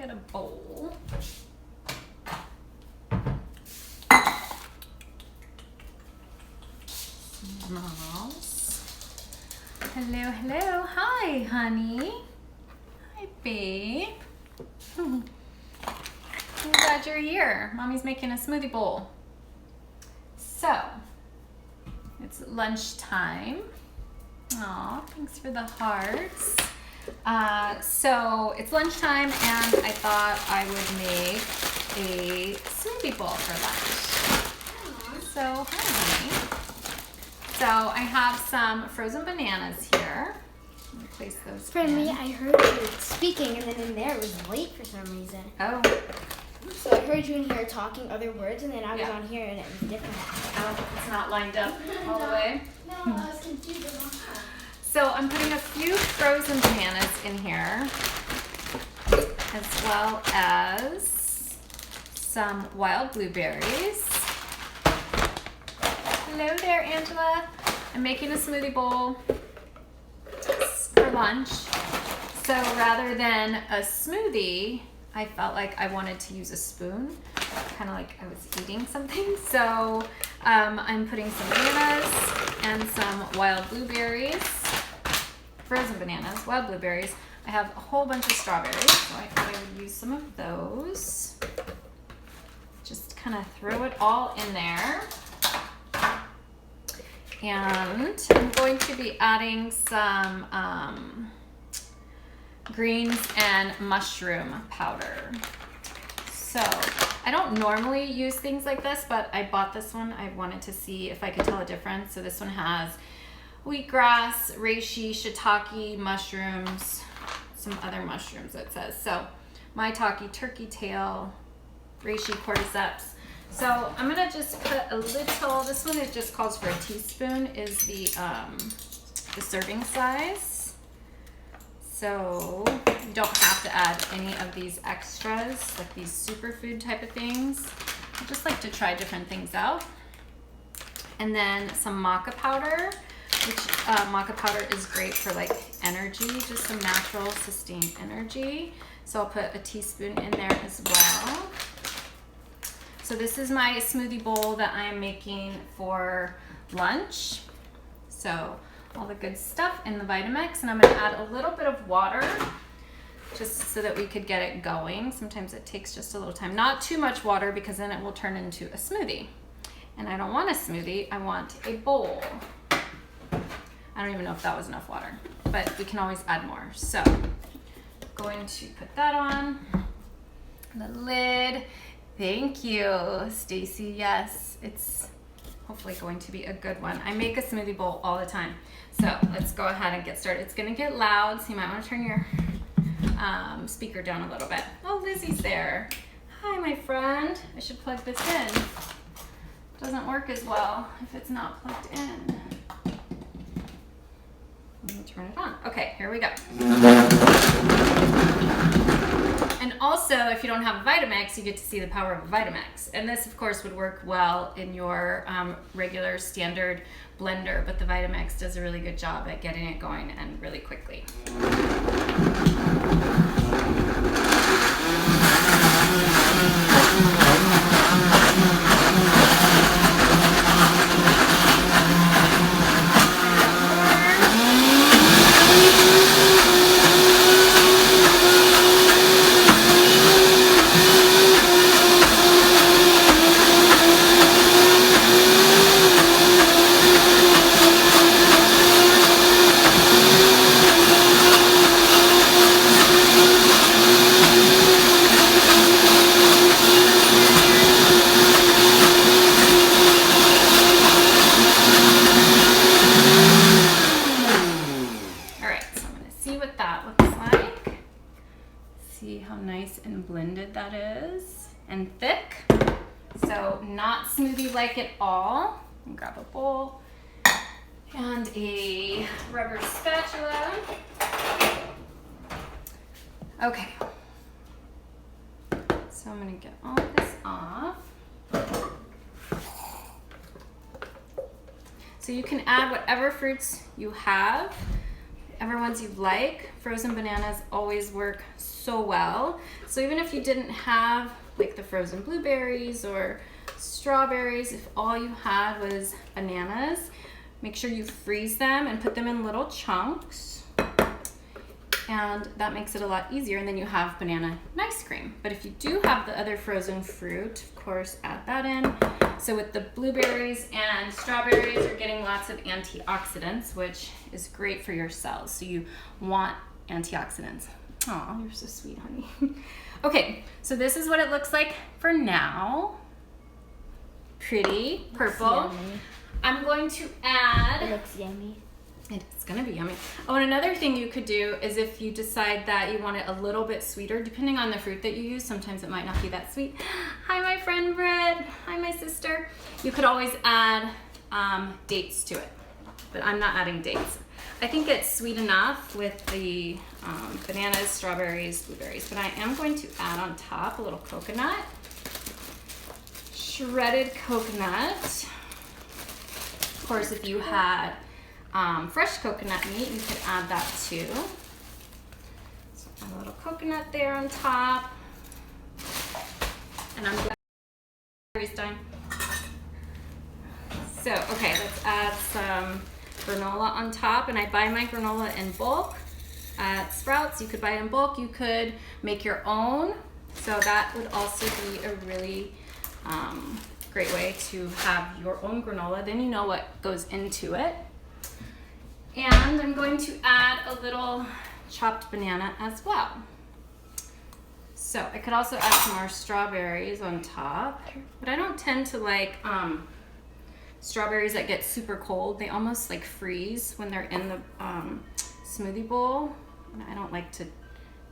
get a bowl. Smalls. Hello, hello. Hi, honey. Hi, babe. I'm glad you're here. Mommy's making a smoothie bowl. So, it's lunchtime. Aw, thanks for the hearts. So it's lunchtime and I thought I would make a smoothie bowl for lunch. So, hi honey. So I have some frozen bananas here. Let me place those For me, I heard you speaking and then in there it was late for some reason. Oh. So I heard you in here talking other words and then I was on here and it was different. Oh, it's not lined up all the way. No, I was confused. So I'm putting a few frozen bananas in here, as well as some wild blueberries. Hello there, Angela. I'm making a smoothie bowl for lunch. So rather than a smoothie, I felt like I wanted to use a spoon, kind of like I was eating something. So I'm putting some bananas and some wild blueberries. Frozen bananas, wild blueberries. I have a whole bunch of strawberries, so I thought I would use some of those. Just kind of throw it all in there. And I'm going to be adding some greens and mushroom powder. So I don't normally use things like this, but I bought this one. I wanted to see if I could tell a difference. So this one has wheatgrass, reishi, shiitake, mushrooms, some other mushrooms it says. So maitake, turkey tail, reishi, cordyceps. So I'm gonna just put a little, this one it just calls for a teaspoon, is the serving size. So you don't have to add any of these extras, like these superfood type of things. I just like to try different things out. And then some maca powder, which maca powder is great for like energy, just some natural sustained energy. So I'll put a teaspoon in there as well. So this is my smoothie bowl that I am making for lunch. So all the good stuff in the Vitamix, and I'm gonna add a little bit of water just so that we could get it going. Sometimes it takes just a little time. Not too much water because then it will turn into a smoothie. And I don't want a smoothie, I want a bowl. I don't even know if that was enough water, but we can always add more. So I'm going to put that on the lid. Thank you, Stacy. Yes, it's hopefully going to be a good one. I make a smoothie bowl all the time. So let's go ahead and get started. It's gonna get loud, so you might wanna turn your speaker down a little bit. Oh, Lizzie's there. Hi, my friend. I should plug this in. Doesn't work as well if it's not plugged in. Let me turn it on. Okay, here we go. And also, if you don't have a Vitamix, you get to see the power of a Vitamix. And this, of course, would work well in your regular standard blender, but the Vitamix does a really good job at getting it going and really quickly. See how nice and blended that is, and thick. So not smoothie-like at all. Grab a bowl and a rubber spatula. Okay. So I'm gonna get all of this off. So you can add whatever fruits you have, whatever ones you like. Frozen bananas always work so well. So even if you didn't have like the frozen blueberries or strawberries, if all you had was bananas, make sure you freeze them and put them in little chunks. And that makes it a lot easier, and then you have banana and ice cream. But if you do have the other frozen fruit, of course, add that in. So with the blueberries and strawberries, you're getting lots of antioxidants, which is great for your cells. So you want antioxidants. Aw, you're so sweet, honey. Okay, so this is what it looks like for now. Pretty purple. I'm going to add... It looks yummy. It's gonna be yummy. Oh, and another thing you could do is if you decide that you want it a little bit sweeter, depending on the fruit that you use, sometimes it might not be that sweet. Hi, my friend Britt. Hi, my sister. You could always add dates to it, but I'm not adding dates. I think it's sweet enough with the bananas, strawberries, blueberries, but I am going to add on top a little coconut, shredded coconut. Of course, if you had fresh coconut meat, you could add that too. So add a little coconut there on top. And I'm going to time. So, okay, let's add some granola on top. And I buy my granola in bulk at Sprouts. You could buy it in bulk. You could make your own. So that would also be a really great way to have your own granola. Then you know what goes into it. And I'm going to add a little chopped banana as well. So I could also add some more strawberries on top, but I don't tend to like strawberries that get super cold. They almost like freeze when they're in the smoothie bowl. And I don't like to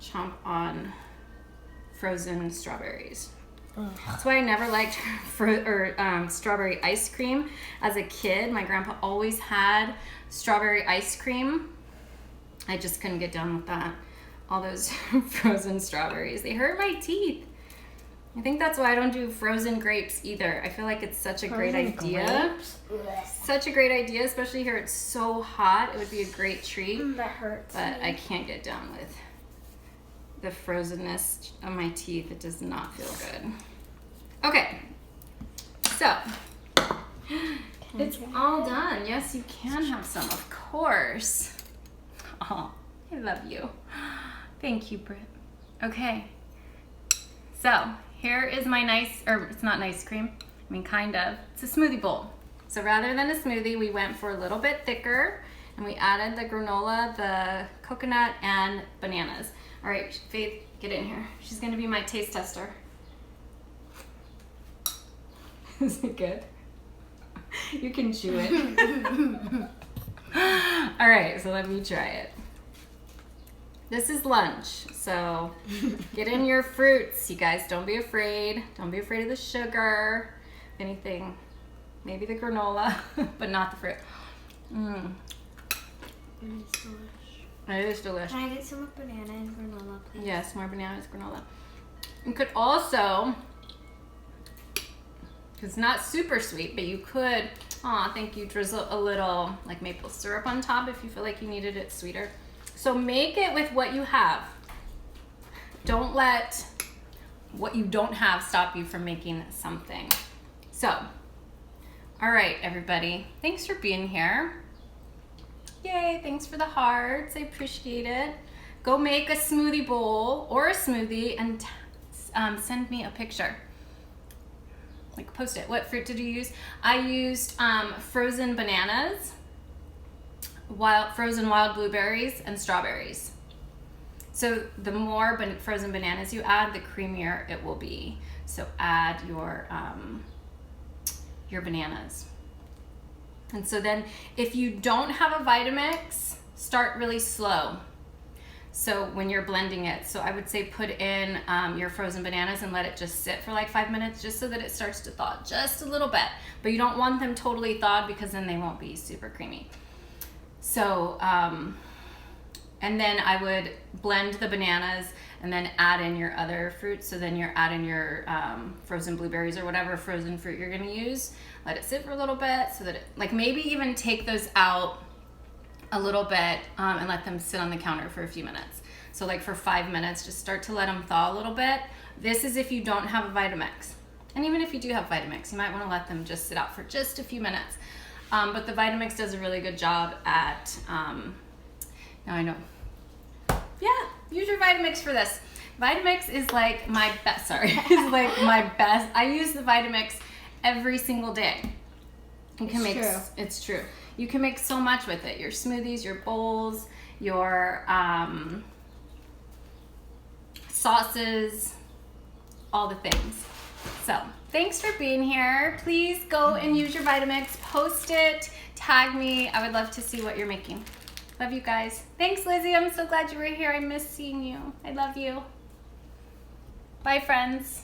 chomp on frozen strawberries. That's why I never liked strawberry ice cream as a kid. My grandpa always had strawberry ice cream. I just couldn't get down with that. All those frozen strawberries. They hurt my teeth. I think that's why I don't do frozen grapes either. I feel like it's such a great idea. Such a great idea, especially here it's so hot. It would be a great treat. That hurts. But I can't get down with the frozenness of my teeth. It does not feel good. Okay, so it's all done. Yes, you can have some, of course. Oh, I love you. Thank you, Britt. Okay, so here is my nice, or it's not ice cream, I mean kind of. It's a smoothie bowl. So rather than a smoothie, we went for a little bit thicker and we added the granola, the coconut, and bananas. All right, Faith, get in here. She's gonna be my taste tester. Is it good? You can chew it. All right, so let me try it. This is lunch, so get in your fruits, you guys. Don't be afraid. Don't be afraid of the sugar. If anything, maybe the granola, but not the fruit. It's delicious. It is delicious. Can I get some banana and granola, please? Yes, more bananas, granola. You could also, it's not super sweet, but you could, thank you, drizzle a little like maple syrup on top if you feel like you needed it sweeter. So make it with what you have. Don't let what you don't have stop you from making something. So, all right, everybody. Thanks for being here. Yay, thanks for the hearts. I appreciate it. Go make a smoothie bowl or a smoothie and send me a picture. Like post it. What fruit did you use? I used frozen bananas, frozen wild blueberries, and strawberries. So the more frozen bananas you add, the creamier it will be. So add your bananas. And so then if you don't have a Vitamix, start really slow. So when you're blending it, so I would say put in your frozen bananas and let it just sit for like 5 minutes just so that it starts to thaw just a little bit. But you don't want them totally thawed because then they won't be super creamy. So, and then I would blend the bananas and then add in your other fruits. So then you're adding your frozen blueberries or whatever frozen fruit you're gonna use. Let it sit for a little bit so that it, like maybe even take those out a little bit and let them sit on the counter for a few minutes. So like for 5 minutes, just start to let them thaw a little bit. This is if you don't have a Vitamix. And even if you do have Vitamix, you might want to let them just sit out for just a few minutes. But the Vitamix does a really good job at, now I know. Yeah, use your Vitamix for this. Vitamix is like my best, is like my best. I use the Vitamix every single day. It's true. You can make so much with it. Your smoothies, your bowls, your sauces, all the things. So thanks for being here. Please go and use your Vitamix. Post it. Tag me. I would love to see what you're making. Love you guys. Thanks, Lizzie. I'm so glad you were here. I miss seeing you. I love you. Bye, friends.